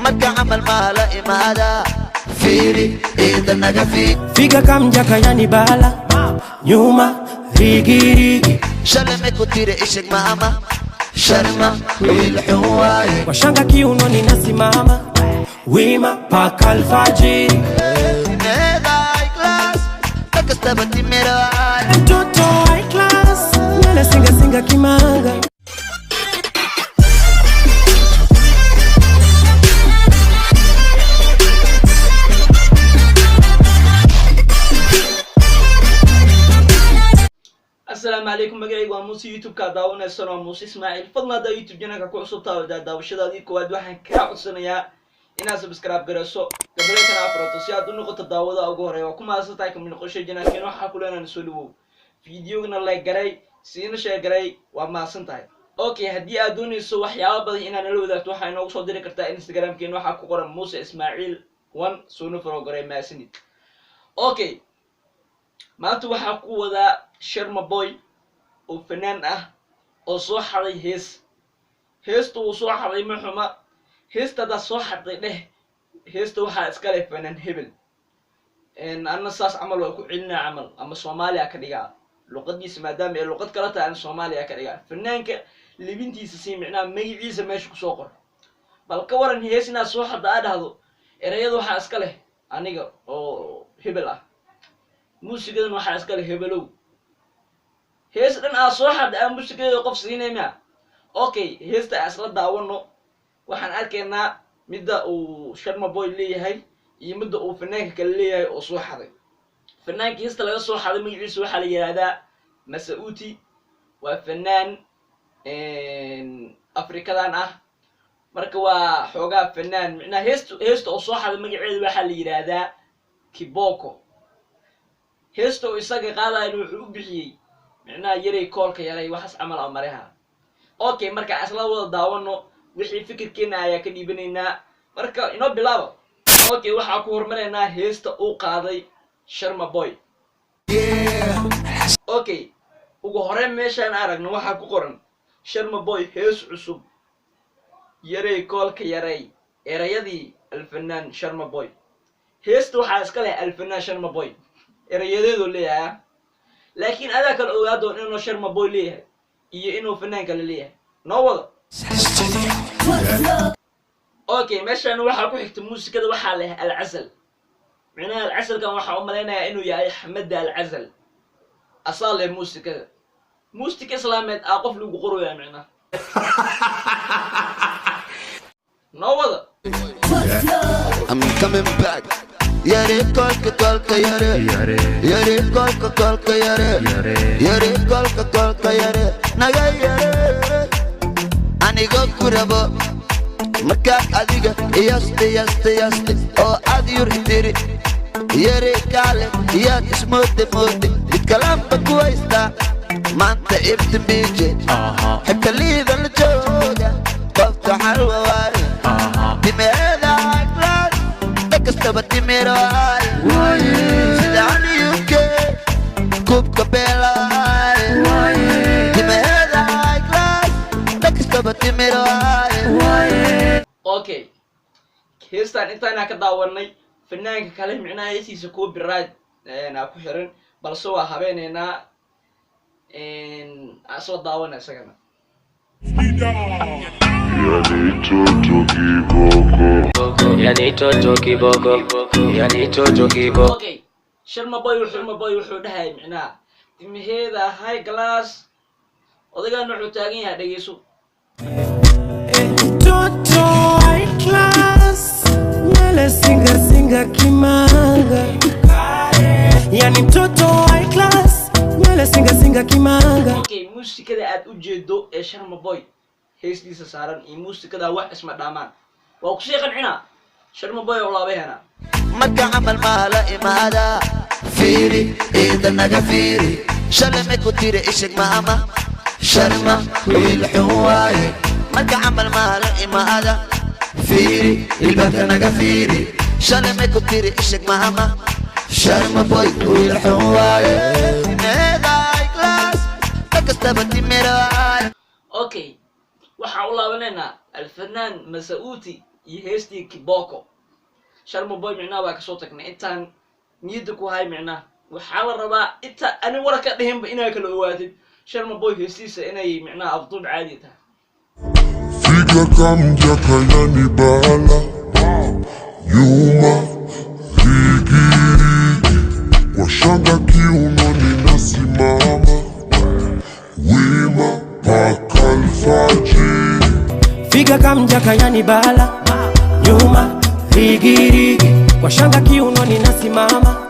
marka amal mala imada firi ida naga figa kamjaka yani bala nyuma rigi shalame kutire ishik mama sharma wilhuwai washanga kiuno ninasimama wima paka alfajiri high class takastabati mirai mtoto high class nala singa kimanga. السلام عليكم مقعي وموسى يوتيوب كداونا السلام موسى اسماعيل فضلا دا يوتيوب جناك كو عصبتا ودا داوشدادي كواد waxaan ka codsanayaa inaad subscribe garayso gabalka afrato si aad u noqoto daawada ugu horeeya kuma aasatay ka mid noqosho janaakeen waxa ku leenaan soo dhawow fiidiyoogna like garay siina share garay waa maasantahay okay hadii aad doonayso waxyaabo badan inaan la wadaagto waxa inoo soo diri kartaa Instagram-keen waxa ku qoran Muuse Ismaaciil 1 soo furo garay maasanid okay maanta waxa ku wada Sharma Boy oo fanaan ah oo soo xaday heestu uu soo xaday maxuma heestada soo xaday heestu waxa iska leh fanaan hebel anna saas amal waa ku cilna amal ama Soomaaliya ka dhigaa luqadiisa maadaama ay luqad kala tahay Soomaaliya ka dhigaa fanaanka libintiisa si micnaa magaciisa meesha ku soo qor bal ka waran heesina soo xaday dhahdo erayadu waxa iska leh aniga oo hebel ah muusigadan waxa iska leh hebelow hees dhan soo xad muusigeeda qof siinayma okay heesta asla daawano waxaan arkaynaa midda uu Sharma Boy leeyahay iyo midda uu fanaanka kale leeyahay oo soo xaday fanaanka heesta laga soo xaday magaciisa waxa la yiraahdaa Masauti waa fanaan Afrikadan ah marka waa xoogaa fanaan macna heesta oo soo xaday magaceeda waxa la yiraahdaa Kiboko heesta oo isaga qaadayo wuxuu u bixiyay macna yaray koolka yaray waxas amal amaraha okay marka asla wada daawano wixii fikirkeena ayaa ka dhiibanaynaa marka inoo bilaabo okay waxa ku hormareynaa heesta uu qaaday Sharma Boy okay ugu hore meeshaan aragno waxa ku qoran Sharma Boy hees cusub yaray koolka yaray erayadii alfanaan Sharma Boy heesta waxa iska leh alfanaan Sharma Boy erayadeedu leeyahay laakiin adaa kala ogaado inuu Sharma Boy leeyahay iyo inuu fanaan kale leeyahay noo wada okay meeshaan waxa ku xigta muusikada waxa leh Al-Azal macnaha Al-Azal kan waxa uu maleynayaa inuu yahay Ahmed Al-Azal asal muusikada muusiga islaameed qof lagu qorooyaa macnaha noo wada I'm coming back yare kolka yare yare kolka yare yare kolka yare naga yare anigo kurabo marka adiga yaste oo adyur idiri yare kale ya ismode kalamta kuwaysta maanta ibtibije xita liida la jooga qofta xalwa waay dimeeda class takastabati miray sidaan UK kubka belay dimeeda class takastabati miray okay heestan intaana ka daawanay fanaanka kale micnaa heesiisa ku biraad ku xiran balse waa habeeneena asoo daawana isagana yani toto kiboko okay Sharma Boy wuxuu dhahay micnaa timaheeda high class odagaan wuxuu taagan yahay dhageyso toto high class nala singa kimanga yani toto high class nala singa kimanga okay muusikada aad u jeedo ee Sharma Boy heestiisa saaran iyo muusikada wax isma dhaamaan waa ku sii qancina Sharma Boy oo laabeena marka amal mala imada firi ida naga firi shalame kutire ishik mama Sharma wilhuwai marka amal mala imada firi ilbaka naga firi shalame kutire ishik mama Sharma Boy wilhuwai high class takastabati mirai okay waxa uu laabanayna alfanaan Masauti يهستي كيبوكو شرم بوي معنا وكسوتك إنتان نيدكو هاي معنا وحال الربا إنت أنا ورا كدهم بإنا كالواتد شرم بوي هستيسة إنا معنا أفضل عاديتها Figa kamjaka yani bala Yuma Rigirigi Kwa shanga kiunoni nasimama Wima paka alfajiri Figa kamjaka yani bala nyuma rigirigi kwa shanga kiunoni nasimama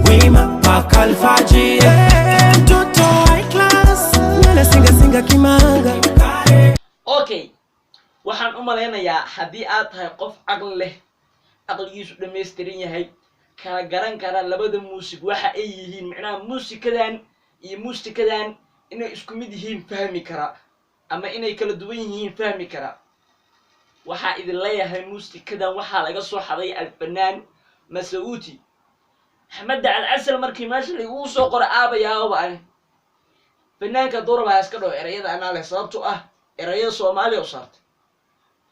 wima paka alfajiri. Mtoto high class nywele singa kimanga. Okay, waxaan u maleynayaa haddii aad tahay qof aqal leh aqligiisu dhammaystiran yahay kala garan kara labada muusig waxa ay yihiin macnaha muusikadan iyo muusikadan inay isku mid yihiin fahmi kara ama inay kala duwan yihiin fahmi kara waxaa idin leeyahay muusikadan waxaa laga soo xaday alfanaan Masauti Axmed Al-Asal markii meesha lagu soo qoray aabayaaba ah fanaanka dooraba iska dhaw erayada ana leh sababtoo ah erayada Soomaaliya u saartay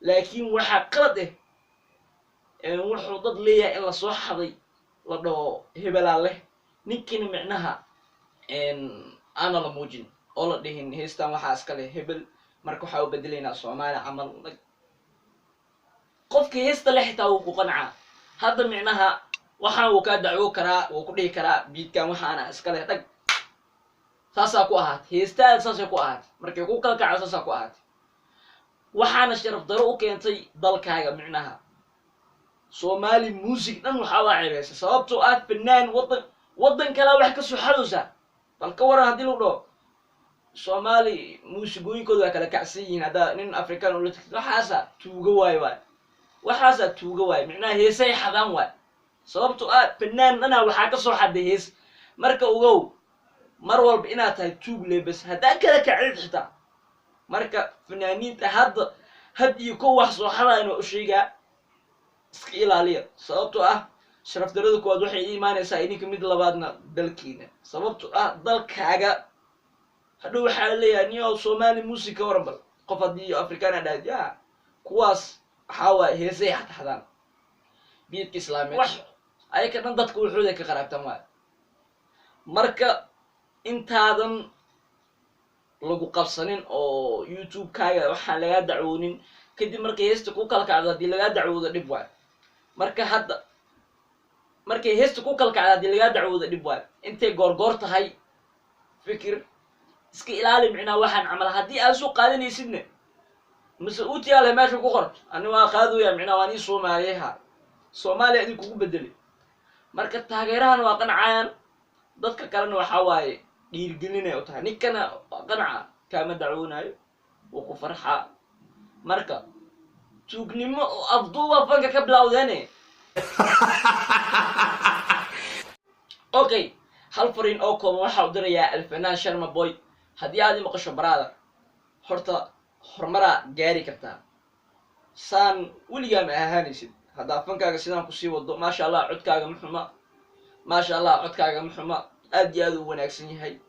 laakiin waxa qalad ah wuxuu dad leeyahay in la soo xaday la dhaw hebelaa leh ninkiina macnaha ana la muujin oo la dhihin heestan waxa iska leh hebel marka waxa uu bedeleynaa Soomaali amal qofkii heesta leh xitaa uu ku qancaa hadda macnaha waxaan uu ka dacwo karaa uu ku dhihi karaa beatkan waxaana iska leh dhag saasaa ku ahaat heestaa saasay ku ahaat markay ku kala kacdo saasaa ku ahaat waxaana sharaf daro u keentay dalkaaga macnaha Soomaali music dhan waxa waa cireeyay sababtoo ah fanaan wadan kala wax ka soo xaluusa balka waran hadii loo dhaho Soomaali muusigooyinkooda waa kala kacsan yihiin hada nin Afrikaan oo la tigto waxaasa tuuga waay waxaasa tuuga waay macnaha heesay xadaan waay sababtoo ah fanaan ana waxa ka soo xaday hees marka ogow mar walba inaad tahay tuug leebas hadaa kala kacid xitaa marka fanaaniinta had iyo ko wax soo xadaan oo sheega iska ilaaliya sababtoo ah sharaf darada kood waxay iimaanaysaa idinka mid labaadna dalkiina sababtoo ah dalkaaga hadhow waxa leeyahay niyo Soomaali music warambal qof hadii Afrikaan dhaadiya kuwaas waxa waa heesay xadaan beedka islaamiga wax ay ka dhan dadku wuxuu ka qarabtaan waa marka intaadan lagu qabsanin oo YouTube kaaga waxa laga dacwoonin kadib markay heesta ku kala kacdo hadii laga dacwoodo dib waa marka hadda markay heesta ku kala kacdo hadii laga dacwoodo dib waa intay goorgoor tahay fikir iska ilaali macna waxaan amal hadii aad soo qaadanaysidna Masauti ala meesha ku qor ani waa qaadooya macna waani Soomaaliya idin kugu bedeli marka taageerahan waa qancayaan dadka kalena waxa waaye dhiirgelinay u tahay ninkana qanca kama dacwoonayo oo ku farxa marka tuugnimo afduuba fanka ka bilawdane okay hal farin oo kooban waxa uu dirayaa alfanaan Sharma Boy hadii aad maqasho brother horta hormara gaari kartaa saan waliga ma ahaanaysid hada fankaaga sidaan ku sii wado ma sha Allah codkaaga muxuma aad iyo aad u wanaagsan yahay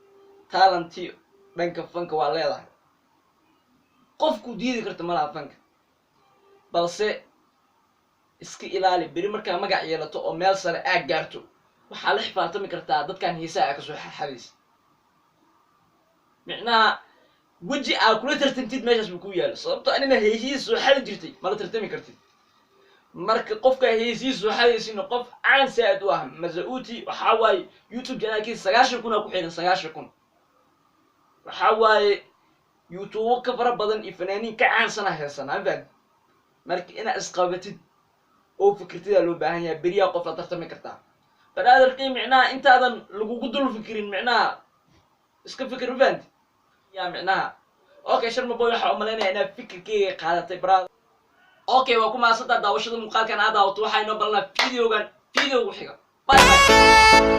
talenti dhanka fanka waa leedahay qofku diidi karta malaha fanka balse iska ilaali bari marka magac yeelato oo meel sare aad gaarto waxa la xifaatami kartaa dadkan heesaa ka soo xaxadeys macnaha waji aad kula tartantid meeshaas ku yaalo sababtoo anina heesiis soo xal jirtay ma la tartami kartid marka qofka heesiis soo xalaysiin qof aan saad u ah Masauti waxa waay YouTube channelkiisa 9,000 ku xiran 9,000 waxa waay YouTube ka fara badan ifanaaniin ka caansana heesana bad marka ina isqabatid oo fikirtida loo baahan yahay bariya qof la tartami kartaa brother qiimicna intaadan lagu dul fikirin macnaha iska fikir band يا معناها اوكي شرم بوي waxa u maleynaa inaa fikirkeyga qaadatay brother okay waa kuma sadda daawashada muuqaalkan aad daawto waxaynu balna video ugu xiga bye bye